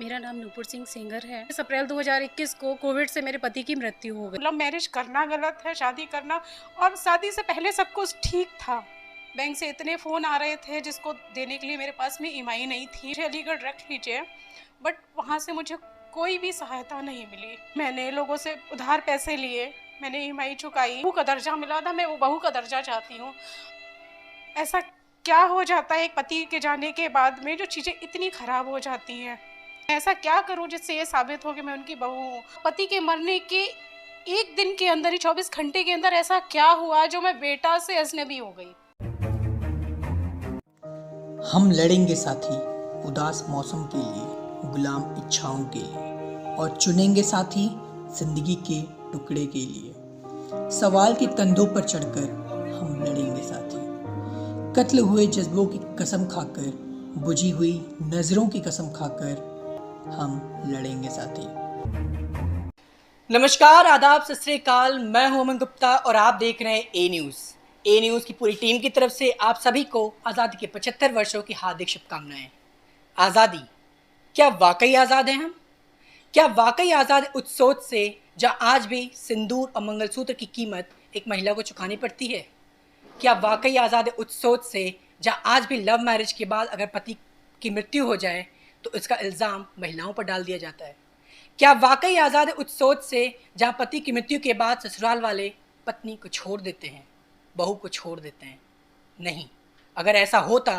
मेरा नाम नूपुर सिंह सेंगर है। 10 अप्रैल 2021 को कोविड से मेरे पति की मृत्यु हो गई। लव मैरिज करना गलत है, शादी करना। और शादी से पहले सब कुछ ठीक था। बैंक से इतने फ़ोन आ रहे थे जिसको देने के लिए मेरे पास में ईएमआई नहीं थी। अलीगढ़ रख लीजिए, बट वहाँ से मुझे कोई भी सहायता नहीं मिली। मैंने लोगों से उधार पैसे लिए, मैंने ईएमआई चुकाई। बहू का दर्जा मिला था, मैं वो बहू का दर्जा चाहती हूँ। ऐसा क्या हो जाता है एक पति के जाने के बाद में जो चीज़ें इतनी ख़राब हो जाती हैं। ऐसा क्या करूं जिससे ये साबित हो कि मैं उनकी बहू हूँ। पति के मरने के एक दिन के अंदर ही 24 घंटे के अंदर ऐसा क्या हुआ जो मैं बेटा से अजनबी हो गई। हम लड़ेंगे साथी उदास मौसम के लिए, गुलाम इच्छाओं के लिए, और चुनेंगे साथी जिंदगी के टुकड़े के लिए। सवाल के कंधों पर चढ़कर हम लड़ेंगे साथी, कत्ल हुए जज्बों की कसम खाकर, बुझी हुई नजरों की कसम खाकर हम लड़ेंगे साथी। नमस्कार, आदाब, सत श्री अकाल। मैं हूं अमन गुप्ता और आप देख रहे हैं ए न्यूज़ की पूरी टीम की तरफ से आप सभी को आज़ादी के 75 वर्षों की हार्दिक शुभकामनाएं। आज़ादी, क्या वाकई आज़ाद हैं हम? क्या वाकई आज़ाद उस सोच से जहां आज भी सिंदूर और मंगलसूत्र की कीमत एक महिला को चुकानी पड़ती है? क्या वाकई आज़ाद उस सोच से जहां आज भी लव मैरिज के बाद अगर पति की मृत्यु हो जाए तो इसका इल्ज़ाम महिलाओं पर डाल दिया जाता है? क्या वाकई आज़ाद उस सोच से जहां पति की मृत्यु के बाद ससुराल वाले पत्नी को छोड़ देते हैं, बहू को छोड़ देते हैं? नहीं, अगर ऐसा होता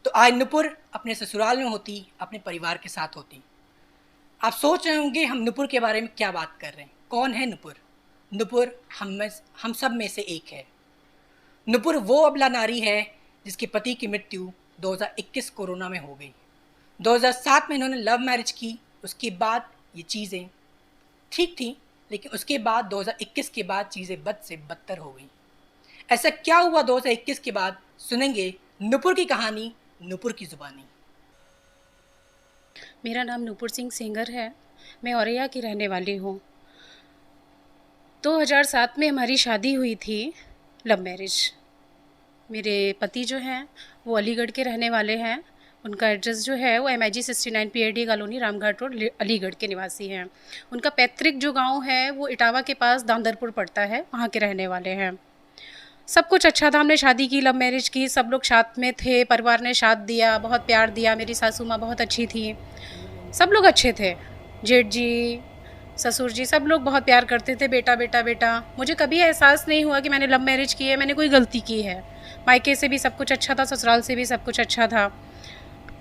तो आज नुपुर अपने ससुराल में होती, अपने परिवार के साथ होती। आप सोच रहे होंगे हम नुपुर के बारे में क्या बात कर रहे हैं। कौन है नुपुर? नुपुर हम सब में से एक है। नुपुर वो अबला नारी है जिसके पति की मृत्यु 2021 कोरोना में हो गई। 2007 में इन्होंने लव मैरिज की, उसके बाद ये चीज़ें ठीक थी, लेकिन उसके बाद 2021 के बाद चीज़ें बद से बदतर हो गई। ऐसा क्या हुआ 2021 के बाद? सुनेंगे नुपुर की कहानी, नुपुर की ज़ुबानी। मेरा नाम नूपुर सिंह सेंगर है। मैं औरैया की रहने वाली हूँ। 2007 में हमारी शादी हुई थी, लव मैरिज। मेरे पति जो हैं वो अलीगढ़ के रहने वाले हैं। उनका एड्रेस जो है वो MIG 69 PID colony, Ramghat road, Aligarh के निवासी हैं। उनका पैतृक जो गांव है वो इटावा के पास दांदरपुर पड़ता है, वहाँ के रहने वाले हैं। सब कुछ अच्छा था, हमने शादी की, लव मैरिज की, सब लोग साथ में थे, परिवार ने साथ दिया, बहुत प्यार दिया। मेरी सासू माँ बहुत अच्छी थी, सब लोग अच्छे थे, जेठ जी, ससुर जी, सब लोग बहुत प्यार करते थे, बेटा बेटा बेटा। मुझे कभी एहसास नहीं हुआ कि मैंने लव मैरिज की है, मैंने कोई गलती की है। मायके से भी सब कुछ अच्छा था, ससुराल से भी सब कुछ अच्छा था।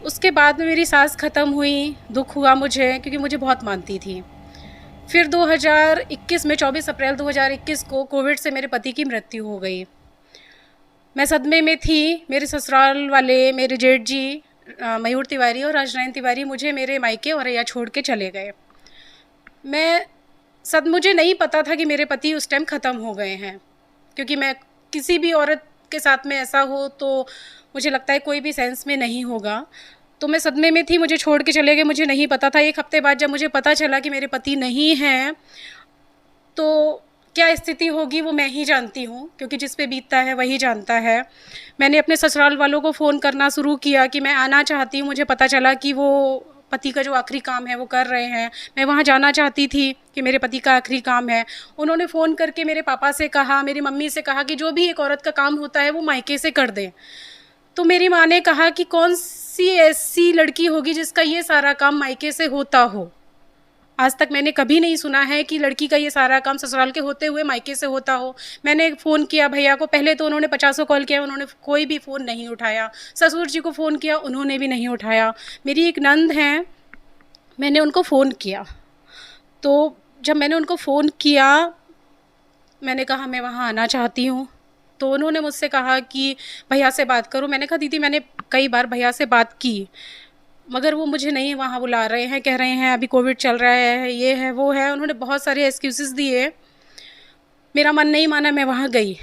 उसके बाद में मेरी सास ख़त्म हुई, दुख हुआ मुझे, क्योंकि मुझे बहुत मानती थी। फिर 2021 में 24 अप्रैल 2021 को कोविड से मेरे पति की मृत्यु हो गई। मैं सदमे में थी। मेरे ससुराल वाले, मेरे जेठ जी मयूर तिवारी और राजनारायण तिवारी मुझे मेरे मायके औरैया छोड़ के चले गए। मुझे नहीं पता था कि मेरे पति उस टाइम ख़त्म हो गए हैं, क्योंकि मैं किसी भी औरत के साथ में ऐसा हो तो मुझे लगता है कोई भी सेंस में नहीं होगा। तो मैं सदमे में थी, मुझे छोड़ के चले गए, मुझे नहीं पता था। एक हफ्ते बाद जब मुझे पता चला कि मेरे पति नहीं हैं तो क्या स्थिति होगी वो मैं ही जानती हूँ, क्योंकि जिस पे बीतता है वही जानता है। मैंने अपने ससुराल वालों को फ़ोन करना शुरू किया कि मैं आना चाहती हूँ। मुझे पता चला कि वो पति का जो आखिरी काम है वो कर रहे हैं, मैं वहाँ जाना चाहती थी कि मेरे पति का आखिरी काम है। उन्होंने फ़ोन करके मेरे पापा से कहा, मेरी मम्मी से कहा कि जो भी एक औरत का काम होता है वो मायके से कर दें। तो मेरी माँ ने कहा कि कौन सी ऐसी लड़की होगी जिसका ये सारा काम मायके से होता हो। आज तक मैंने कभी नहीं सुना है कि लड़की का ये सारा काम ससुराल के होते हुए मायके से होता हो। मैंने फ़ोन किया भैया को, पहले तो उन्होंने 50 कॉल किया, उन्होंने कोई भी फ़ोन नहीं उठाया। ससुर जी को फ़ोन किया, उन्होंने भी नहीं उठाया। मेरी एक नंद हैं, मैंने उनको फ़ोन किया। तो जब मैंने उनको फ़ोन किया, मैंने कहा मैं वहाँ आना चाहती हूँ। तो उन्होंने मुझसे कहा कि भैया से बात करो। मैंने कहा दीदी मैंने कई बार भैया से बात की, मगर वो मुझे नहीं वहाँ बुला रहे हैं, कह रहे हैं अभी कोविड चल रहा है, ये है वो है। उन्होंने बहुत सारे एक्सक्यूज़ेस दिए। मेरा मन नहीं माना, मैं वहाँ गई।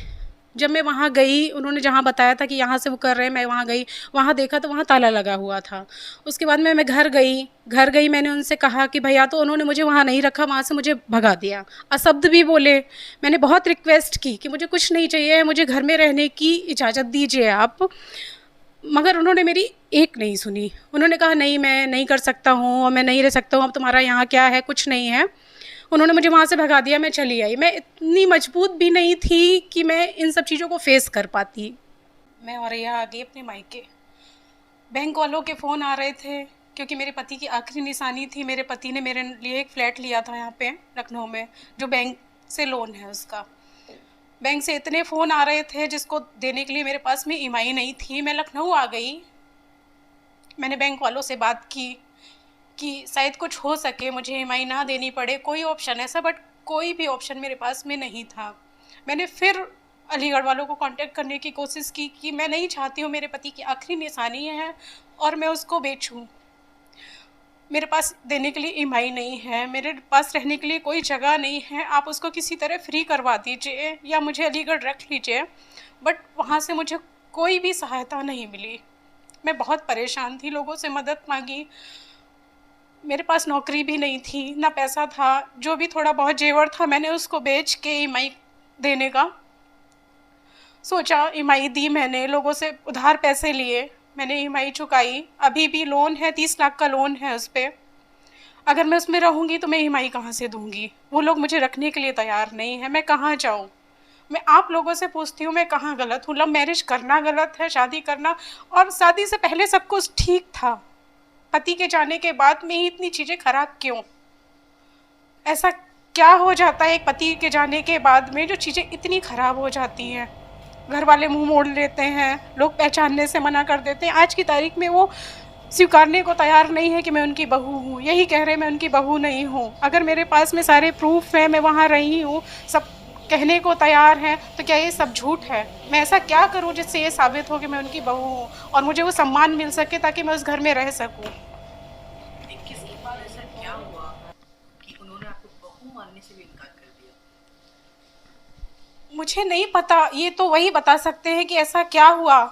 जब मैं वहाँ गई, उन्होंने जहाँ बताया था कि यहाँ से वो कर रहे हैं, मैं वहाँ गई। वहाँ देखा तो वहाँ ताला लगा हुआ था। उसके बाद मैं घर गई। मैंने उनसे कहा कि भैया, तो उन्होंने मुझे वहाँ नहीं रखा, वहाँ से मुझे भगा दिया, अशब्द भी बोले। मैंने बहुत रिक्वेस्ट की कि मुझे कुछ नहीं चाहिए, मुझे घर में रहने की इजाज़त दीजिए आप। मगर उन्होंने मेरी एक नहीं सुनी। उन्होंने कहा नहीं मैं नहीं कर सकता हूँ और मैं नहीं रह सकता हूँ, अब तुम्हारा यहाँ क्या है, कुछ नहीं है। उन्होंने मुझे वहाँ से भगा दिया, मैं चली आई। मैं इतनी मजबूत भी नहीं थी कि मैं इन सब चीज़ों को फेस कर पाती। मैं और यहाँ आ गई अपने मायके। बैंक वालों के फ़ोन आ रहे थे क्योंकि मेरे पति की आखिरी निशानी थी। मेरे पति ने मेरे लिए एक फ़्लैट लिया था यहाँ पे लखनऊ में, जो बैंक से लोन है उसका। बैंक से इतने फ़ोन आ रहे थे जिसको देने के लिए मेरे पास में ईएमआई नहीं थी। मैं लखनऊ आ गई। मैंने बैंक वालों से बात की कि शायद कुछ हो सके, मुझे ईएमआई ना देनी पड़े, कोई ऑप्शन ऐसा, बट कोई भी ऑप्शन मेरे पास में नहीं था। मैंने फिर अलीगढ़ वालों को कांटेक्ट करने की कोशिश की कि मैं नहीं चाहती हूँ, मेरे पति की आखिरी निशानी है और मैं उसको बेचूँ। मेरे पास देने के लिए ईएमआई नहीं है, मेरे पास रहने के लिए कोई जगह नहीं है, आप उसको किसी तरह फ्री करवा दीजिए या मुझे अलीगढ़ रख लीजिए। बट वहाँ से मुझे कोई भी सहायता नहीं मिली। मैं बहुत परेशान थी, लोगों से मदद मांगी। मेरे पास नौकरी भी नहीं थी, ना पैसा था। जो भी थोड़ा बहुत जेवर था मैंने उसको बेच के ईएमआई देने का सोचा। ईएमआई दी मैंने, लोगों से उधार पैसे लिए, मैंने ईएमआई चुकाई। अभी भी लोन है, 30 लाख का लोन है उस पर। अगर मैं उसमें रहूँगी तो मैं ईएमआई कहाँ से दूँगी? वो लोग मुझे रखने के लिए तैयार नहीं है। मैं कहाँ जाऊँ? मैं आप लोगों से पूछती हूँ, मैं कहाँ गलत हूँ? लव मैरिज करना गलत है, शादी करना, और शादी से पहले सब कुछ ठीक था। पति के जाने के बाद में ही इतनी चीज़ें खराब क्यों? ऐसा क्या हो जाता है एक पति के जाने के बाद में जो चीज़ें इतनी खराब हो जाती हैं? घर वाले मुंह मोड़ लेते हैं, लोग पहचानने से मना कर देते हैं। आज की तारीख में वो स्वीकारने को तैयार नहीं है कि मैं उनकी बहू हूँ। यही कह रहे हैं मैं उनकी बहू नहीं हूँ। अगर मेरे पास में सारे प्रूफ हैं, मैं वहाँ रही हूँ, सब कहने को तैयार हैं, तो क्या ये सब झूठ है? मैं ऐसा क्या करूँ जिससे ये साबित हो कि मैं उनकी बहू हूँ और मुझे वो सम्मान मिल सके ताकि मैं उस घर में रह सकूँ? 21 के बाद ऐसा क्या हुआ कि उन्होंने आपको बहू मानने से भी इनकार कर दिया? मुझे नहीं पता, ये तो वही बता सकते हैं कि ऐसा क्या हुआ।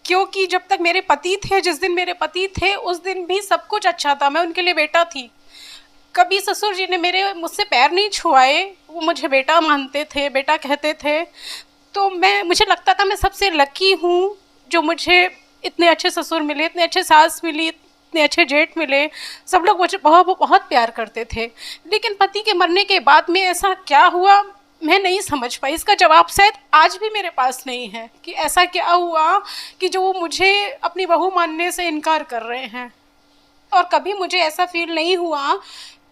क्योंकि जब तक मेरे पति थे, जिस दिन मेरे पति थे उस दिन भी सब कुछ अच्छा था, मैं उनके लिए बेटा थी। कभी ससुर जी ने मुझसे पैर नहीं छुआए, वो मुझे बेटा मानते थे, बेटा कहते थे। तो मुझे लगता था मैं सबसे लकी हूँ जो मुझे इतने अच्छे ससुर मिले, इतने अच्छे सास मिली, इतने अच्छे जेठ मिले। सब लोग मुझे बहुत बहुत प्यार करते थे। लेकिन पति के मरने के बाद में ऐसा क्या हुआ मैं नहीं समझ पाई। इसका जवाब शायद आज भी मेरे पास नहीं है कि ऐसा क्या हुआ कि जो वो मुझे अपनी बहू मानने से इनकार कर रहे हैं। और कभी मुझे ऐसा फील नहीं हुआ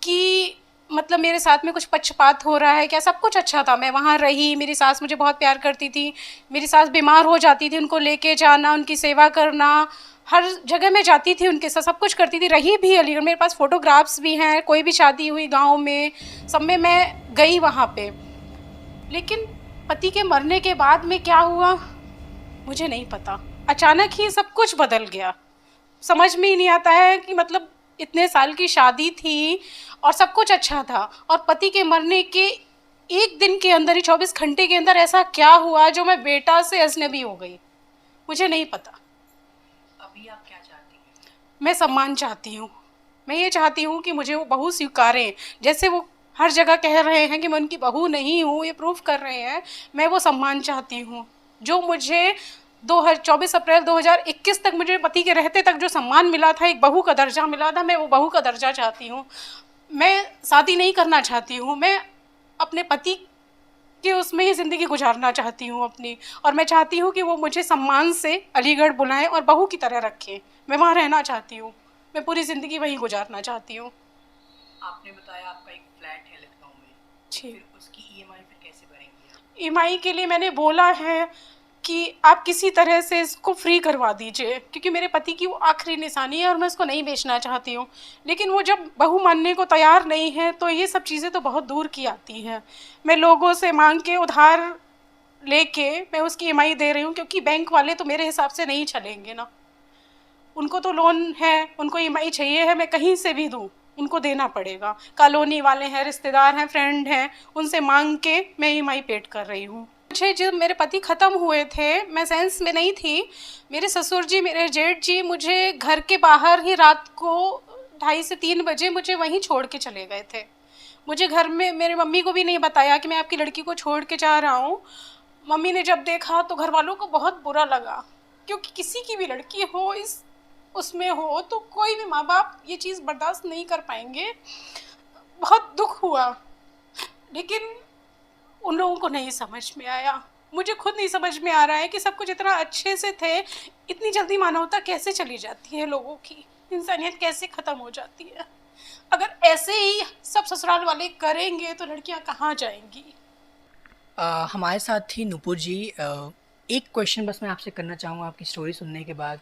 कि मतलब मेरे साथ में कुछ पक्षपात हो रहा है क्या। सब कुछ अच्छा था, मैं वहाँ रही, मेरी सास मुझे बहुत प्यार करती थी। मेरी सास बीमार हो जाती थी, उनको लेके जाना, उनकी सेवा करना, हर जगह मैं जाती थी उनके साथ, सब कुछ करती थी। रही भी अलीगढ़, मेरे पास फ़ोटोग्राफ्स भी हैं, कोई भी शादी हुई गाँव में, सब में मैं गई वहाँ पर। लेकिन पति के मरने के बाद में क्या हुआ मुझे नहीं पता। अचानक ही सब कुछ बदल गया। समझ में ही नहीं आता है कि मतलब इतने साल की शादी थी और सब कुछ अच्छा था, और पति के मरने के एक दिन के अंदर ही 24 घंटे के अंदर ऐसा क्या हुआ जो मैं बेटा से अजनबी हो गई? मुझे नहीं पता। अभी आप क्या चाहती हैं? मैं सम्मान चाहती हूँ। मैं ये चाहती हूँ कि मुझे वो बहू स्वीकारें। जैसे वो हर जगह कह रहे हैं कि मैं उनकी बहू नहीं हूँ, ये प्रूफ कर रहे हैं, मैं वो सम्मान चाहती हूँ जो मुझे 24 अप्रैल 2021 तक मुझे पति के रहते तक जो सम्मान मिला था, एक बहू का दर्जा मिला था, मैं वो बहू का दर्जा चाहती हूँ। मैं शादी नहीं करना चाहती हूँ, मैं अपने पति के उसमें ही ज़िंदगी गुजारना चाहती हूँ अपनी। और मैं चाहती हूँ कि वो मुझे सम्मान से अलीगढ़ बुलाएं और बहू की तरह रखें। मैं वहाँ रहना चाहती हूँ, मैं पूरी ज़िंदगी वहीं गुजारना चाहती हूँ। आपने बताया आपका एक फ्लैट है लखनऊ में, जी। फिर उसकी ईएमआई फिर कैसे भरेंगी आप? ईएमआई के लिए मैंने बोला है कि आप किसी तरह से इसको फ्री करवा दीजिए, क्योंकि मेरे पति की वो आखिरी निशानी है और मैं उसको नहीं बेचना चाहती हूँ। लेकिन वो जब बहू मानने को तैयार नहीं है तो ये सब चीज़ें तो बहुत दूर की आती हैं। मैं लोगों से मांग के उधार लेके मैं उसकी ईएमआई दे रही हूँ, क्योंकि बैंक वाले तो मेरे हिसाब से नहीं चलेंगे ना। उनको तो लोन है, उनको ईएमआई चाहिए है, मैं कहीं से भी दूँ उनको देना पड़ेगा। कॉलोनी वाले हैं, रिश्तेदार हैं, फ्रेंड हैं, उनसे मांग के मैं ईएमआई पेड कर रही हूँ। मुझे जब मेरे पति ख़त्म हुए थे, मैं सेंस में नहीं थी। मेरे ससुर जी, मेरे जेठ जी मुझे घर के बाहर ही रात को 2:30 से 3 बजे मुझे वहीं छोड़ के चले गए थे। मुझे घर में मेरी मम्मी को भी नहीं बताया कि मैं आपकी लड़की को छोड़ के जा रहा हूँ। मम्मी ने जब देखा तो घर वालों को बहुत बुरा लगा क्योंकि किसी की भी लड़की हो इस उसमें हो तो कोई भी माँ बाप ये चीज़ बर्दाश्त नहीं कर पाएंगे। बहुत दुख हुआ, लेकिन उन लोगों को नहीं समझ में आया। मुझे खुद नहीं समझ में आ रहा है कि सब कुछ इतना अच्छे से थे, इतनी जल्दी मानवता कैसे चली जाती है, लोगों की इंसानियत कैसे ख़त्म हो जाती है। अगर ऐसे ही सब ससुराल वाले करेंगे तो लड़कियां कहाँ जाएंगी। हमारे साथ थी नुपुर जी। एक क्वेश्चन बस मैं आपसे करना चाहूँगा आपकी स्टोरी सुनने के बाद।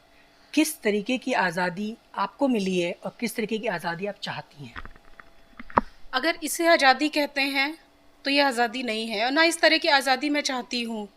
किस तरीके की आज़ादी आपको मिली है और किस तरीके की आज़ादी आप चाहती हैं? अगर इसे आज़ादी कहते हैं तो ये आज़ादी नहीं है और ना इस तरह की आज़ादी मैं चाहती हूँ।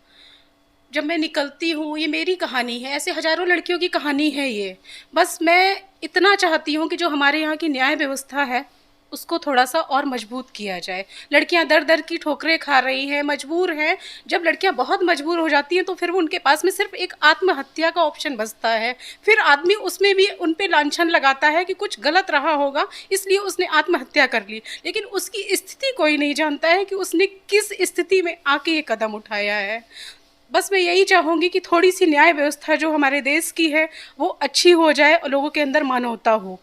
जब मैं निकलती हूँ, ये मेरी कहानी है, ऐसे हज़ारों लड़कियों की कहानी है ये। बस मैं इतना चाहती हूँ कि जो हमारे यहाँ की न्याय व्यवस्था है उसको थोड़ा सा और मजबूत किया जाए। लड़कियाँ दर दर की ठोकरें खा रही हैं, मजबूर हैं। जब लड़कियाँ बहुत मजबूर हो जाती हैं तो फिर वो उनके पास में सिर्फ एक आत्महत्या का ऑप्शन बचता है। फिर आदमी उसमें भी उन पे लांछन लगाता है कि कुछ गलत रहा होगा इसलिए उसने आत्महत्या कर ली, लेकिन उसकी स्थिति कोई नहीं जानता है कि उसने किस स्थिति में आके ये कदम उठाया है। बस मैं यही चाहूँगी कि थोड़ी सी न्याय व्यवस्था जो हमारे देश की है वो अच्छी हो जाए और लोगों के अंदर मानवता हो।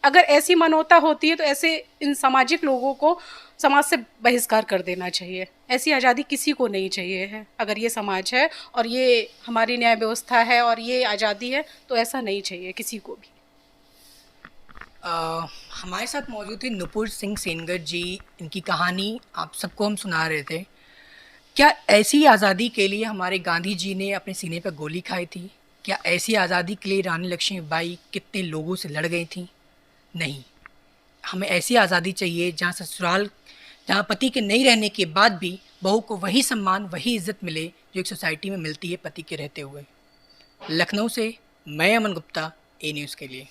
अगर ऐसी मानवता होती है तो ऐसे इन सामाजिक लोगों को समाज से बहिष्कार कर देना चाहिए। ऐसी आज़ादी किसी को नहीं चाहिए है। अगर ये समाज है और ये हमारी न्याय व्यवस्था है और ये आज़ादी है तो ऐसा नहीं चाहिए किसी को भी। हमारे साथ मौजूद थे नुपुर सिंह सेनगर जी। इनकी कहानी आप सबको हम सुना रहे थे। क्या ऐसी आज़ादी के लिए हमारे गांधी जी ने अपने सीने पर गोली खाई थी? क्या ऐसी आज़ादी के लिए रानी लक्ष्मीबाई कितने लोगों से लड़ गई थी? नहीं, हमें ऐसी आज़ादी चाहिए जहाँ पति के नहीं रहने के बाद भी बहू को वही सम्मान वही इज्जत मिले जो एक सोसाइटी में मिलती है पति के रहते हुए। लखनऊ से मैं अमन गुप्ता, ए न्यूज़ के लिए।